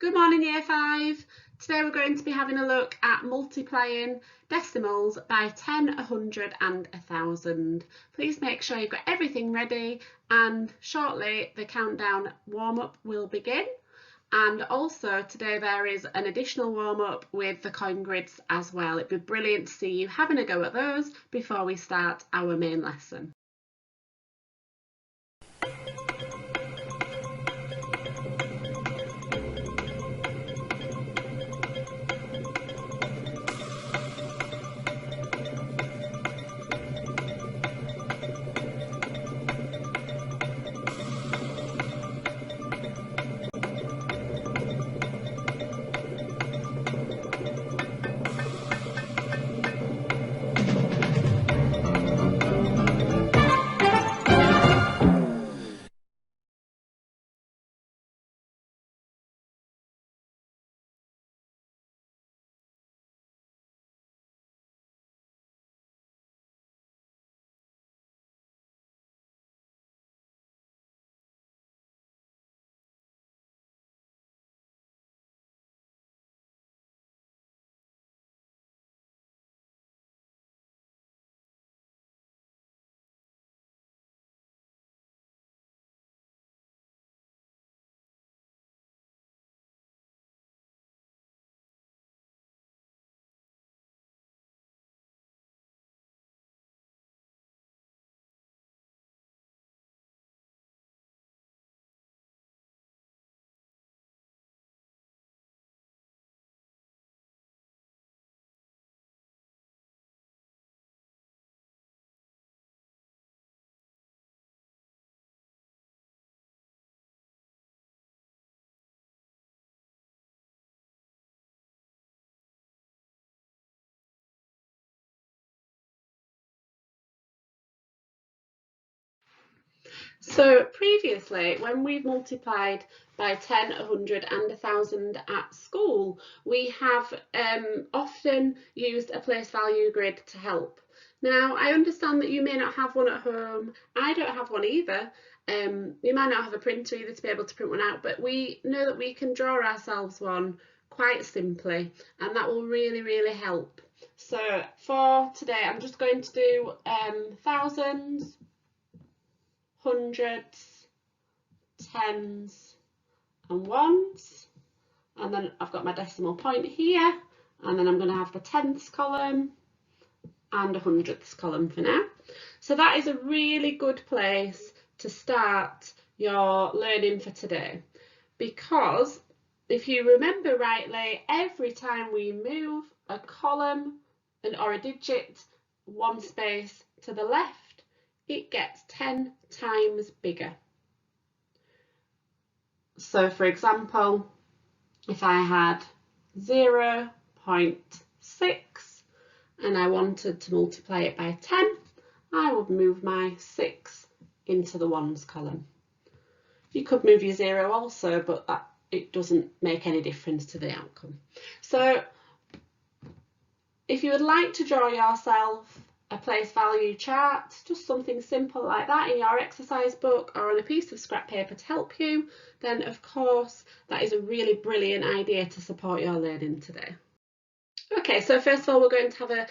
Good morning, Year 5. Today we're going to be having a look at multiplying decimals by 10, 100 and 1000. Please make sure you've got everything ready, and shortly the countdown warm-up will begin. And also today there is an additional warm-up with the coin grids as well. It'd be brilliant to see you having a go at those before we start our main lesson. So previously, when we've multiplied by 10, 100 and 1000 at school, we have often used a place value grid to help. Now, I understand that you may not have one at home. I don't have one either. You might not have a printer either to be able to print one out, but we know that we can draw ourselves one quite simply, and that will really help. So for today, I'm just going to do thousands, hundreds, tens and ones, and then I've got my decimal point here, and then I'm going to have the tenths column and a hundredths column for now. So that is a really good place to start your learning for today, because if you remember rightly, every time we move a column or a digit one space to the left, it gets 10 times bigger. So for example, if I had 0.6 and I wanted to multiply it by 10, I would move my 6 into the ones column. You could move your 0 also, but it doesn't make any difference to the outcome. So if you would like to draw yourself a place value chart, just something simple like that in your exercise book or on a piece of scrap paper to help you, then of course that is a really brilliant idea to support your learning today. Okay, so first of all we're going to have a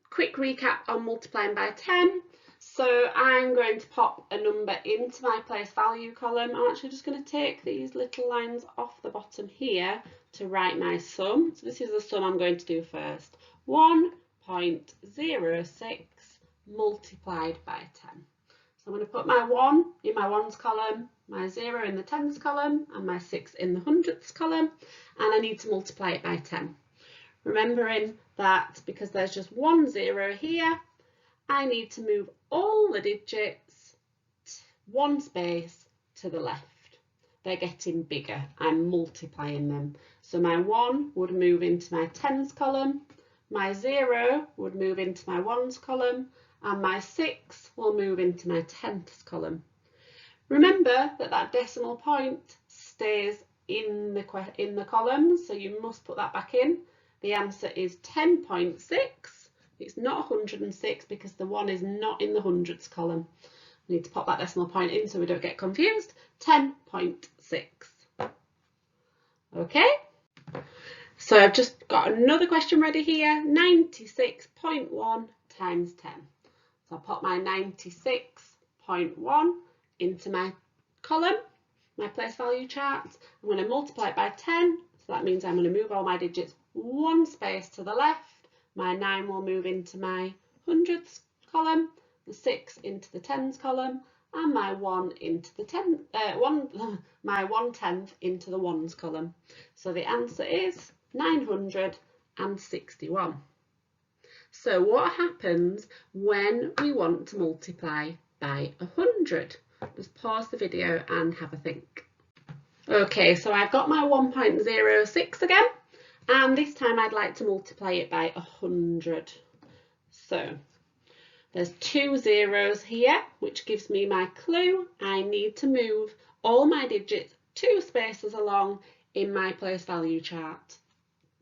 quick recap on multiplying by 10. So I'm going to pop a number into my place value column. I'm actually just going to take these little lines off the bottom here to write my sum. So this is the sum I'm going to do first. 1.06 multiplied by 10. So I'm going to put my 1 in my ones column, my 0 in the tens column, and my 6 in the hundredths column, and I need to multiply it by 10. Remembering that because there's just one 0 here, I need to move all the digits one space to the left. They're getting bigger. I'm multiplying them. So my 1 would move into my tens column, my 0 would move into my ones column, and my 6 will move into my tenths column. Remember that decimal point stays in the columns, so you must put that back in. The answer is 10.6. It's not 106 because the 1 is not in the hundreds column. I need to pop that decimal point in so we don't get confused. 10.6. Okay, so I've just got another question ready here. 96.1 times 10. So I'll put my 96.1 into my column, my place value chart. I'm going to multiply it by 10, so that means I'm going to move all my digits one space to the left. My 9 will move into my hundredths column, the 6 into the tens column, and my 1 into the my 1/10 into the ones column. So the answer is 961. So what happens when we want to multiply by 100? Just pause the video and have a think. Okay, so I've got my 1.06 again, and this time I'd like to multiply it by 100. So there's 2 zeros here, which gives me my clue. I need to move all my digits 2 spaces along in my place value chart,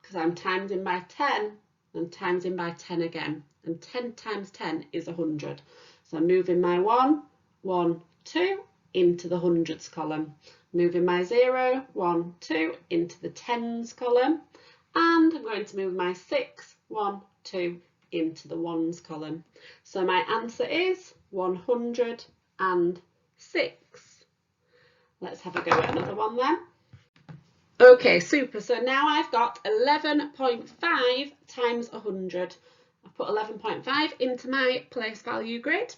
because I'm timesing by 10 and timesing by 10 again, and 10 times 10 is 100. So I'm moving my 1, 1, 2 into the hundreds column, moving my 0, 1, 2 into the tens column, and I'm going to move my 6, 1, 2 into the ones column. So my answer is 106. Let's have a go at another one then. Okay, super. So now I've got 11.5 times 100. I've put 11.5 into my place value grid,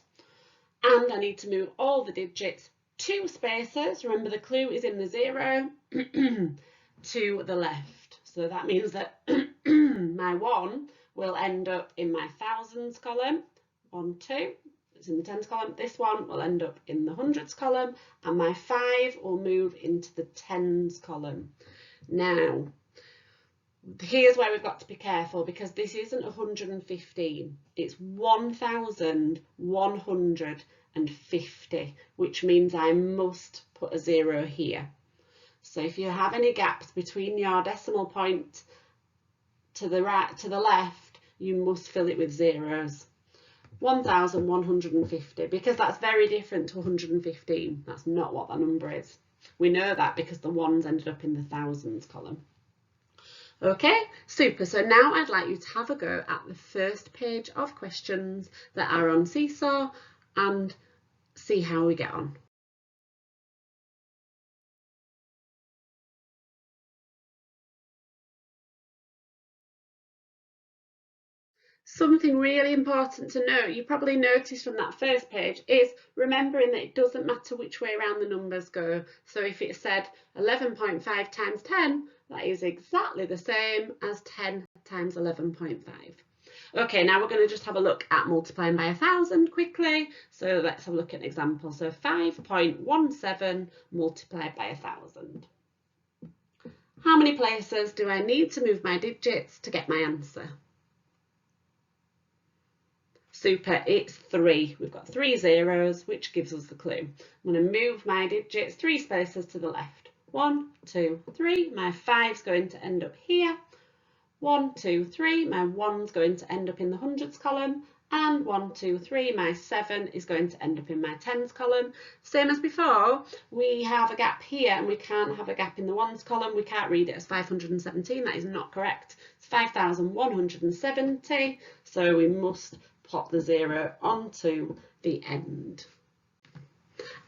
and I need to move all the digits 2 spaces. Remember, the clue is in the 0 to the left. So that means that my 1 will end up in my thousands column. 1, 2. It's in the tens column. This one will end up in the hundreds column, and my 5 will move into the tens column. Now, here's where we've got to be careful, because this isn't 115, it's 1150, which means I must put a 0 here. So if you have any gaps between your decimal point to the right, to the left, you must fill it with zeros. 1150, because that's very different to 115. That's not what that number is. We know that because the ones ended up in the thousands column. Okay, super. So now I'd like you to have a go at the first page of questions that are on Seesaw and see how we get on. Something really important to note, you probably noticed from that first page, is remembering that it doesn't matter which way around the numbers go. So if it said 11.5 times 10, that is exactly the same as 10 times 11.5. Okay, now we're going to just have a look at multiplying by 1,000 quickly. So let's have a look at an example. So 5.17 multiplied by 1,000. How many places do I need to move my digits to get my answer? Super, it's 3. We've got 3 zeros, which gives us the clue. I'm going to move my digits 3 spaces to the left. 1, 2, 3. My 5's going to end up here. 1, 2, 3. My 1's going to end up in the hundreds column. And 1, 2, 3. My 7 is going to end up in my tens column. Same as before, we have a gap here and we can't have a gap in the ones column. We can't read it as 517. That is not correct. It's 5,170. So we must pop the 0 onto the end.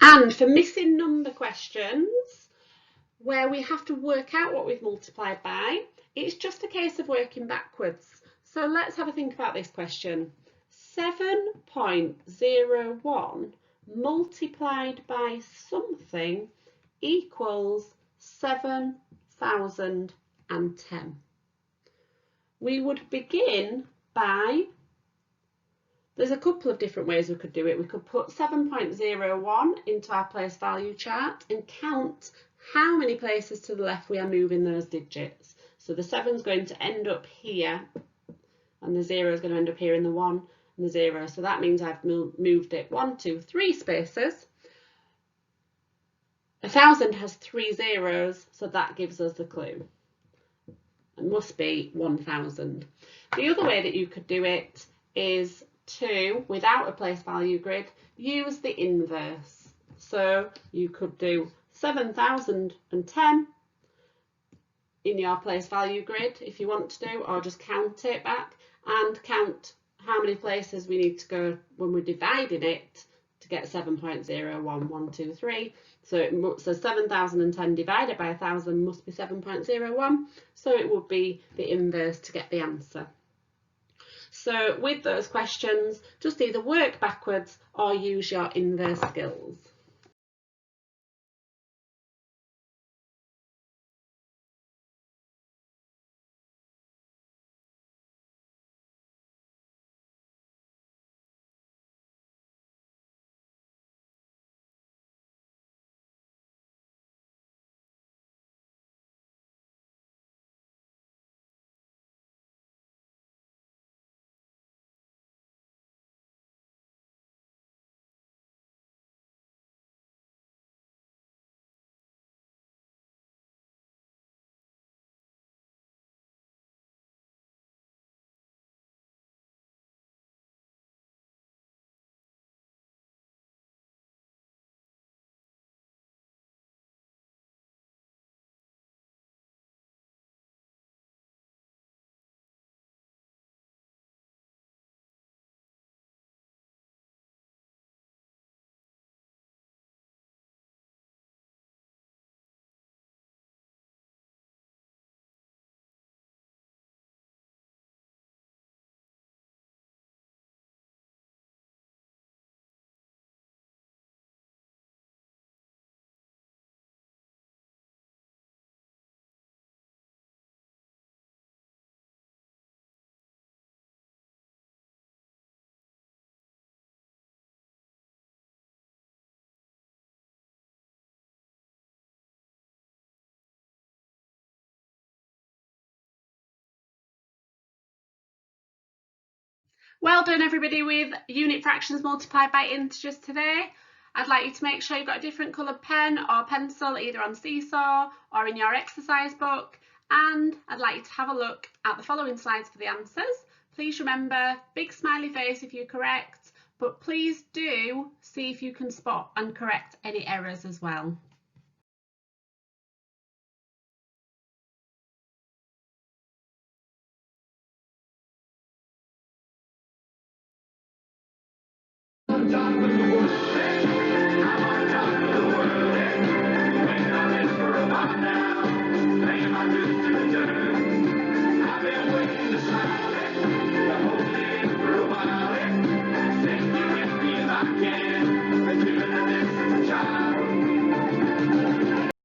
And for missing number questions, where we have to work out what we've multiplied by, it's just a case of working backwards. So let's have a think about this question. 7.01 multiplied by something equals 7,010. We would begin by, there's a couple of different ways we could do it. We could put 7.01 into our place value chart and count how many places to the left we are moving those digits. So the 7's going to end up here and the 0 is going to end up here in the 1 and the 0. So that means I've moved it 1, 2, 3 spaces. 1,000 has 3 zeros, so that gives us the clue. It must be 1,000. The other way that you could do it is to, without a place value grid, use the inverse. So you could do 7,010 in your place value grid if you want to do, or just count it back and count how many places we need to go when we're dividing it to get 7.01123. So 7,010 divided by 1,000 must be 7.01. So it would be the inverse to get the answer. So with those questions, just either work backwards or use your inverse skills. Well done everybody with unit fractions multiplied by integers today. I'd like you to make sure you've got a different coloured pen or pencil either on Seesaw or in your exercise book, and I'd like you to have a look at the following slides for the answers. Please remember, big smiley face if you're correct, but please do see if you can spot and correct any errors as well.